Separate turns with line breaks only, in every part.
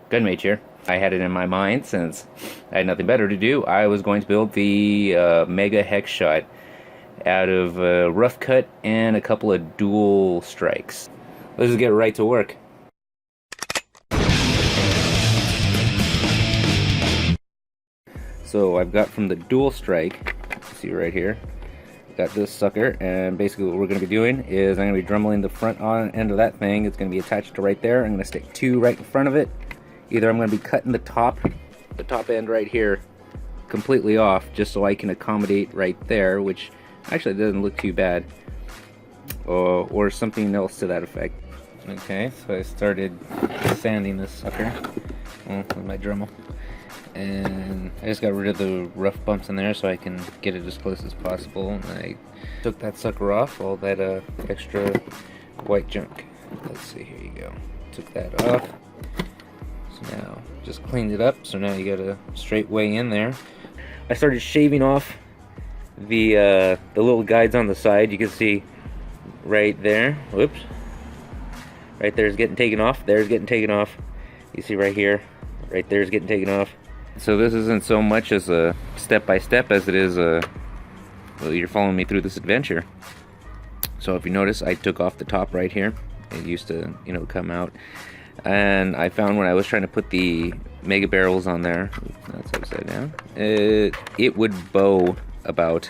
Gunmage here. I had it in my mind, since I had nothing better to do, I was going to build the Mega Hex Shot out of Roughcut and a couple of DualStrikes. Let's just get right to work. So I've got from the DualStrike, see right here, got this sucker, and basically what we're going to be doing is I'm going to be dremmeling the front end of that thing. It's going to be attached to right there. I'm going to stick two right in front of it. Either I'm going to be cutting the top end right here completely off, just so I can accommodate right there, which actually doesn't look too bad, or something else to that effect. Okay, so I started sanding this sucker with my Dremel, and I just got rid of the rough bumps in there so I can get it as close as possible. And I took that sucker off, all that extra white junk. Let's see, here you go. Took that off. So now just cleaned it up, so now you got a straight way in there. I started shaving off the little guides on the side. You can see right there. Whoops. Right there's getting taken off. There's getting taken off. You see right here. Right there's getting taken off. So this isn't so much as a step-by-step as it is well, you're following me through this adventure. So if you notice, I took off the top right here. It used to, come out. And I found when I was trying to put the mega barrels on there, that's upside down, it would bow about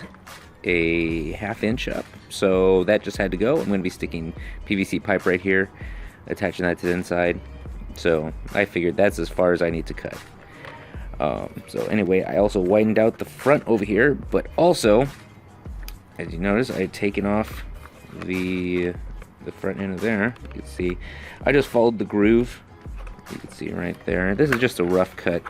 a ½ inch up. So that just had to go. I'm going to be sticking PVC pipe right here, attaching that to the inside. So I figured that's as far as I need to cut. So anyway, I also widened out the front over here, but also, as you notice, I had taken off the front end of there. You can see I just followed the groove. You can see right there. This is just a rough cut.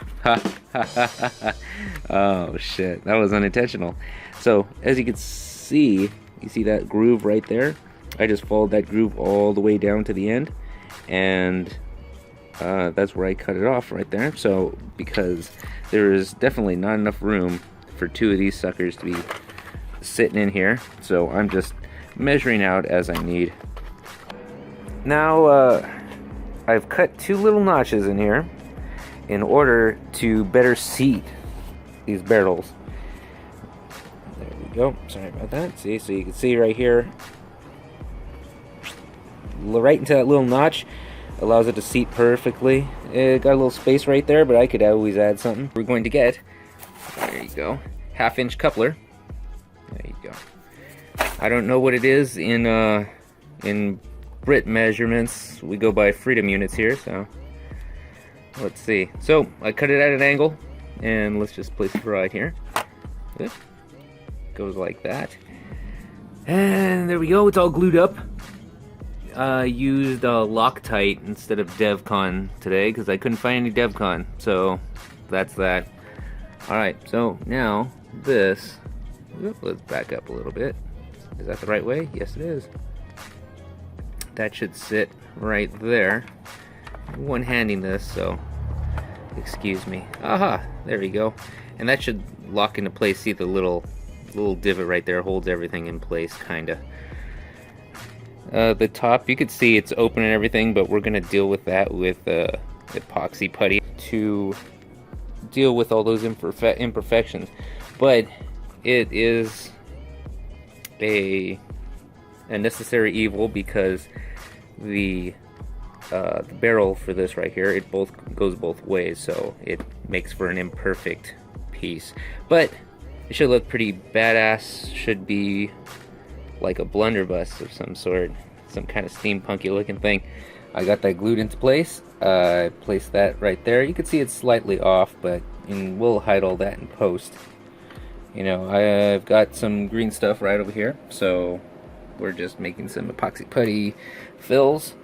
Oh shit, that was unintentional. So as you see that groove right there. I just followed that groove all the way down to the end, and that's where I cut it off right there. So because there is definitely not enough room for two of these suckers to be sitting in here, so I'm just measuring out as I need. Now I've cut two little notches in here in order to better seat these barrels. There we go. Sorry about that. See, so you can see right here, right into that little notch, allows it to seat perfectly. It got a little space right there, but I could always add something. We're going to get, there you go, ½ inch coupler. There you go. I don't know what it is in Brit measurements. We go by freedom units here, so let's see. So I cut it at an angle, and let's just place it right here. Good. Goes like that, and there we go. It's all glued up. I used Loctite instead of DevCon today because I couldn't find any DevCon, so that's that. Alright, so now this, let's back up a little bit. Is that the right way? Yes, it is. That should sit right there. One-handing this, so excuse me. Aha, there we go. And that should lock into place. See the little divot right there holds everything in place, kinda. The top, you could see it's open and everything, but we're gonna deal with that with epoxy putty to deal with all those imperfections. But it is a necessary evil, because the barrel for this right here, it goes both ways, so it makes for an imperfect piece. But it should look pretty badass. Should be like a blunderbuss of some sort, some kind of steampunky looking thing. I got that glued into place. I placed that right there. You can see it's slightly off, but we'll hide all that in post. I've got some green stuff right over here, so we're just making some epoxy putty fills,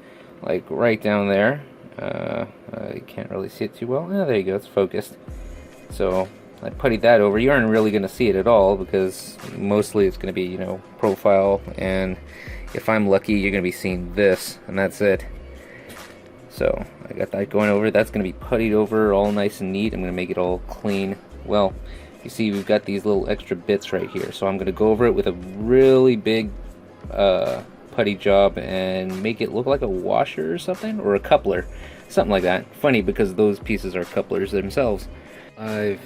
like right down there. I can't really see it too well. Oh, there you go, it's focused. So I puttied that over. You aren't really going to see it at all, because mostly it's going to be, profile, and if I'm lucky, you're going to be seeing this, and that's it. So I got that going over. That's going to be puttied over all nice and neat. I'm going to make it all clean. Well, you see we've got these little extra bits right here, so I'm going to go over it with a really big putty job and make it look like a washer or something, or a coupler. Something like that. Funny because those pieces are couplers themselves. I've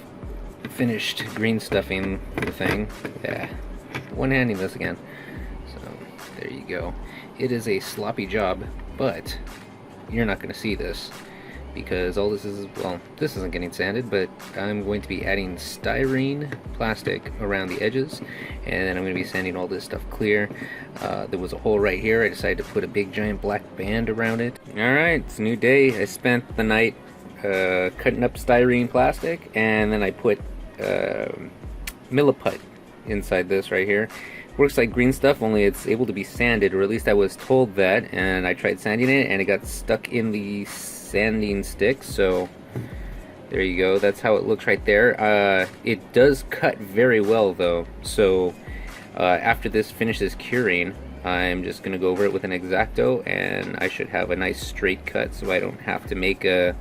finished green stuffing the thing. Yeah, one-handing this again. So there you go. It is a sloppy job, but you're not going to see this because all this is, well, this isn't getting sanded, but I'm going to be adding styrene plastic around the edges, and then I'm going to be sanding all this stuff clear. There was a hole right here. I decided to put a big giant black band around it. Alright, it's a new day. I spent the night cutting up styrene plastic, and then I put milliput inside this right here. Works like green stuff, only it's able to be sanded, or at least I was told that, and I tried sanding it and it got stuck in the sanding stick. So there you go, that's how it looks right there. It does cut very well though, so after this finishes curing, I'm just gonna go over it with an X-Acto and I should have a nice straight cut, so I don't have to make a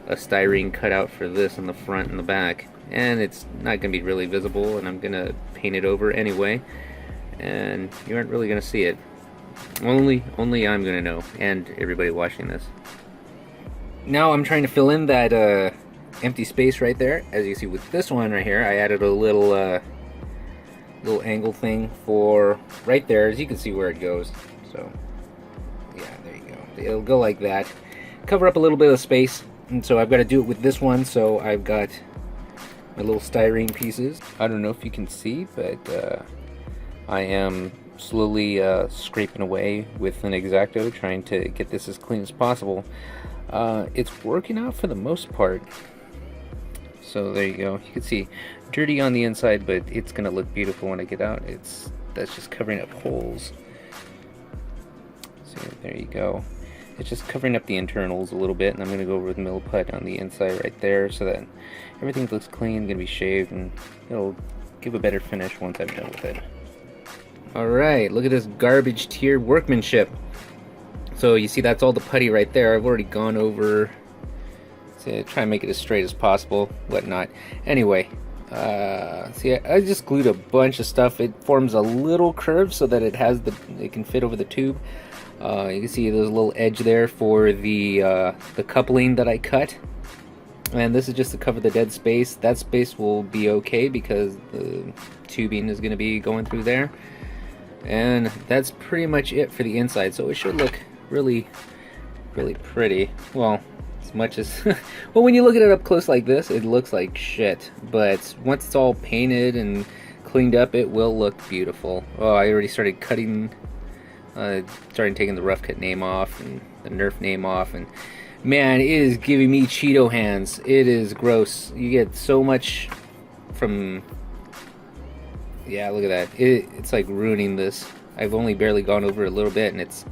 styrene cutout for this in the front and the back, and it's not gonna be really visible, and I'm gonna paint it over anyway, and you aren't really gonna see it. Only I'm gonna know, and everybody watching this. Now I'm trying to fill in that empty space right there. As you see with this one right here, I added a little little angle thing for right there, as you can see where it goes. So yeah, there you go. It'll go like that, cover up a little bit of space, and so I've got to do it with this one. So I've got my little styrene pieces. I don't know if you can see, but I am slowly scraping away with an X-Acto, trying to get this as clean as possible. It's working out for the most part. So there you go. You can see dirty on the inside, but it's gonna look beautiful when I get out. That's just covering up holes. So there you go. It's just covering up the internals a little bit, and I'm gonna go over with milliput on the inside right there, so that everything looks clean, gonna be shaved, and it'll give a better finish once I'm done with it. Alright, look at this garbage tier workmanship. So you see that's all the putty right there. I've already gone over to try and make it as straight as possible, whatnot. Anyway, see, I just glued a bunch of stuff. It forms a little curve so that it can fit over the tube. You can see there's a little edge there for the coupling that I cut. And this is just to cover the dead space. That space will be okay because the tubing is going to be going through there. And that's pretty much it for the inside. So it should look really, really pretty. Well, as much as well, when you look at it up close like this, it looks like shit, but once it's all painted and cleaned up, it will look beautiful. Oh, I already started cutting, started taking the Roughcut name off and the Nerf name off, and man, it is giving me Cheeto hands. It is gross. You get so much from, yeah, look at that. It's like ruining this. I've only barely gone over it a little bit, and it's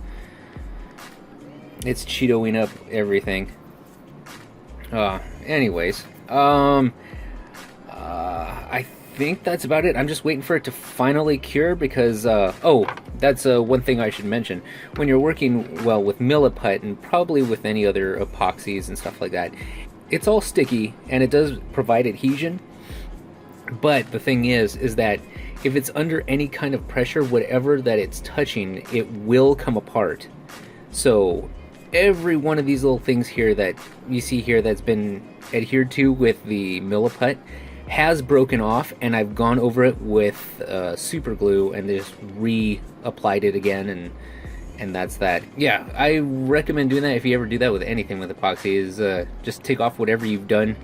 Cheetoing up everything. Anyways, I think that's about it. I'm just waiting for it to finally cure because, oh, that's one thing I should mention. When you're working, well, with milliput and probably with any other epoxies and stuff like that, it's all sticky and it does provide adhesion. But the thing is that if it's under any kind of pressure, whatever that it's touching, it will come apart. So every one of these little things here that you see here that's been adhered to with the milliput has broken off, and I've gone over it with super glue and just reapplied it again, and that's that. Yeah, I recommend doing that if you ever do that with anything with epoxy, is just take off whatever you've done.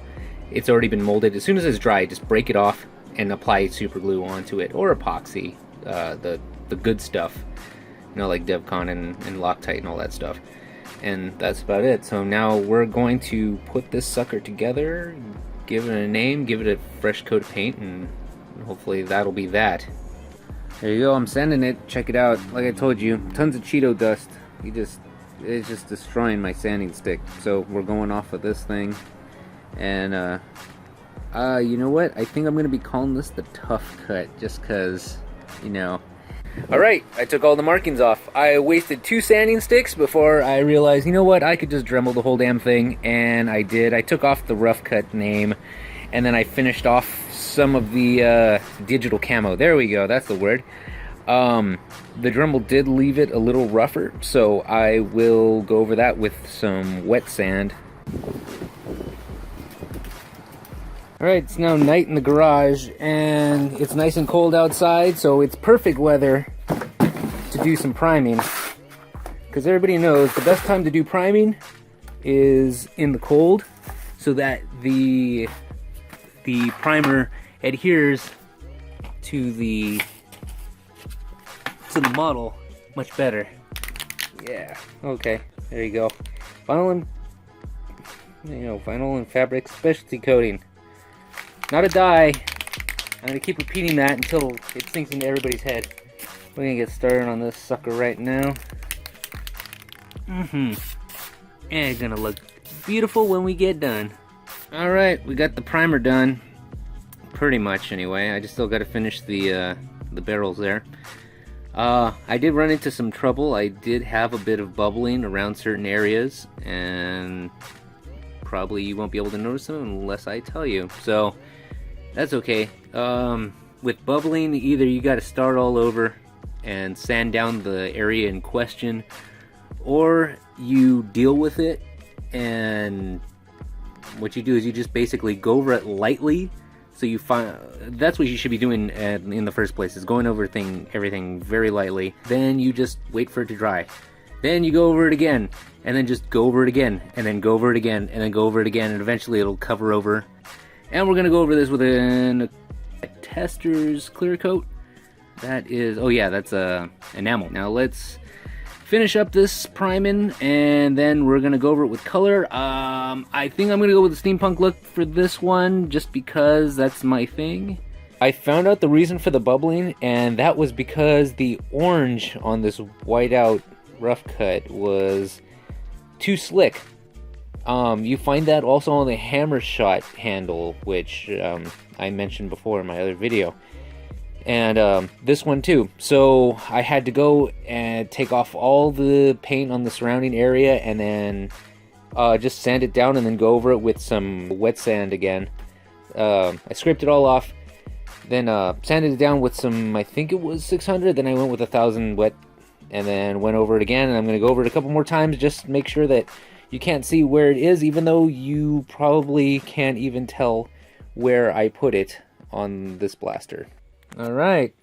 It's already been molded. As soon as it's dry, just break it off and apply super glue onto it, or epoxy, the good stuff, you know, like DevCon and Loctite and all that stuff. And that's about it. So now we're going to put this sucker together, give it a name, give it a fresh coat of paint, and hopefully that'll be that. There you go, I'm sanding it. Check it out. Like I told you, tons of Cheeto dust. It's just destroying my sanding stick. So we're going off of this thing. And you know what? I think I'm gonna be calling this the Toughcut, just cause, you know. Alright, I took all the markings off. I wasted 2 sanding sticks before I realized, you know what, I could just Dremel the whole damn thing, and I did. I took off the Roughcut name, and then I finished off some of the digital camo. There we go, that's the word. The Dremel did leave it a little rougher, so I will go over that with some wet sand. Alright, it's now night in the garage, and it's nice and cold outside, so it's perfect weather to do some priming. Because everybody knows the best time to do priming is in the cold, so that the primer adheres to the model much better. Yeah, okay, there you go. Vinyl and fabric specialty coating. Not a dye. I'm gonna keep repeating that until it sinks into everybody's head. We're gonna get started on this sucker right now. And it's gonna look beautiful when we get done. Alright, we got the primer done. Pretty much anyway. I just still gotta finish the barrels there. I did run into some trouble. I did have a bit of bubbling around certain areas, and probably you won't be able to notice them unless I tell you. So that's okay. With bubbling, either you got to start all over and sand down the area in question, or you deal with it, and what you do is you just basically go over it lightly. So you find that's what you should be doing in the first place, is going over everything very lightly. Then you just wait for it to dry. Then you go over it again, and then just go over it again, and then go over it again, and then go over it again, and eventually it'll cover over. And we're gonna go over this with a tester's clear coat. That is, oh yeah, that's enamel. Now let's finish up this priming, and then we're gonna go over it with color. I think I'm gonna go with the steampunk look for this one, just because that's my thing. I found out the reason for the bubbling, and that was because the orange on this whiteout Roughcut was too slick. You find that also on the hammer shot handle, which I mentioned before in my other video. And this one too. So I had to go and take off all the paint on the surrounding area, and then just sand it down, and then go over it with some wet sand again. I scraped it all off, then sanded it down with some, I think it was 600, then I went with 1000 wet, and then went over it again. And I'm going to go over it a couple more times, just to make sure that you can't see where it is, even though you probably can't even tell where I put it on this blaster. Alright,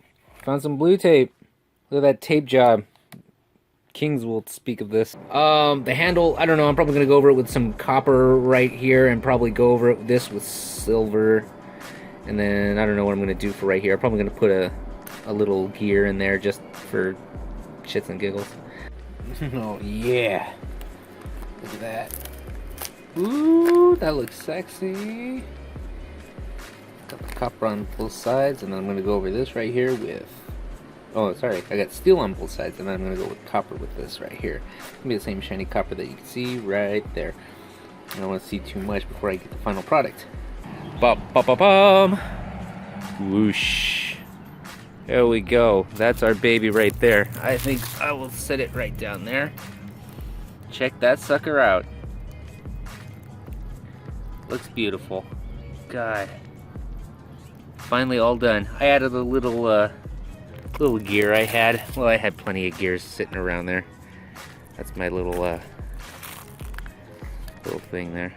found some blue tape. Look at that tape job. Kings will speak of this. The handle, I don't know, I'm probably going to go over it with some copper right here, and probably go over this with silver. And then, I don't know what I'm going to do for right here. I'm probably going to put a little gear in there just for shits and giggles. Oh yeah. Look at that. Ooh, that looks sexy. Got the copper on both sides, and then I'm going to go over this right here with... Oh, sorry, I got steel on both sides, and then I'm going to go with copper with this right here. It's going to be the same shiny copper that you can see right there. I don't want to see too much before I get the final product. Ba-ba-ba-bum! Whoosh. There we go. That's our baby right there. I think I will set it right down there. Check that sucker out. Looks beautiful. God. Finally all done. I added a little gear I had. Well, I had plenty of gears sitting around there. That's my little thing there.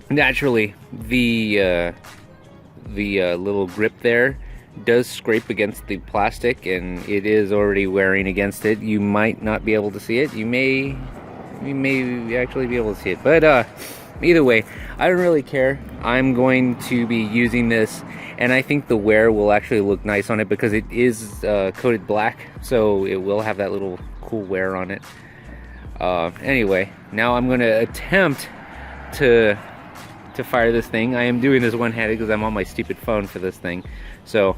Naturally, the little grip there does scrape against the plastic, and it is already wearing against it. You might not be able to see it. You may actually be able to see it, but either way, I don't really care. I'm going to be using this, and I think the wear will actually look nice on it because it is coated black, so it will have that little cool wear on it. Anyway, now I'm going to attempt to fire this thing. I am doing this one-handed because I'm on my stupid phone for this thing, so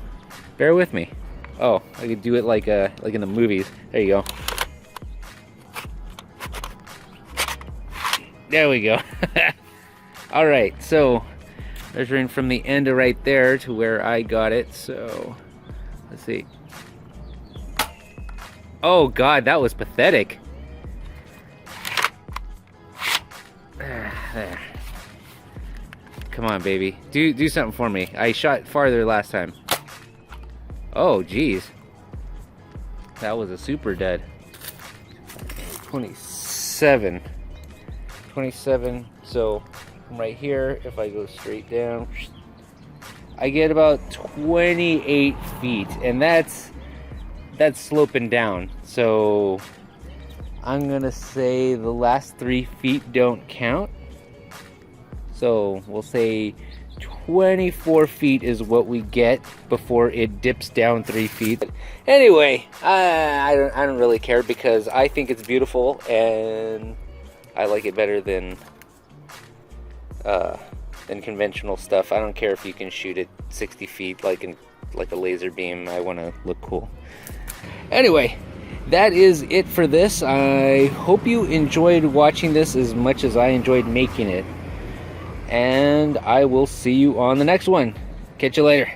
bear with me. Oh, I could do it like in the movies. There you go. There we go. Alright, so measuring from the end of right there to where I got it, so let's see. Oh god, that was pathetic. There. come on, baby. Do something for me. I shot farther last time. Oh, geez. That was a super dud. 27. 27. So, from right here, if I go straight down, I get about 28 feet. And that's sloping down. So, I'm going to say the last 3 feet don't count. So we'll say 24 feet is what we get before it dips down 3 feet. Anyway, I don't really care because I think it's beautiful and I like it better than conventional stuff. I don't care if you can shoot it 60 feet like a laser beam. I want to look cool. Anyway, that is it for this. I hope you enjoyed watching this as much as I enjoyed making it. And I will see you on the next one. Catch you later.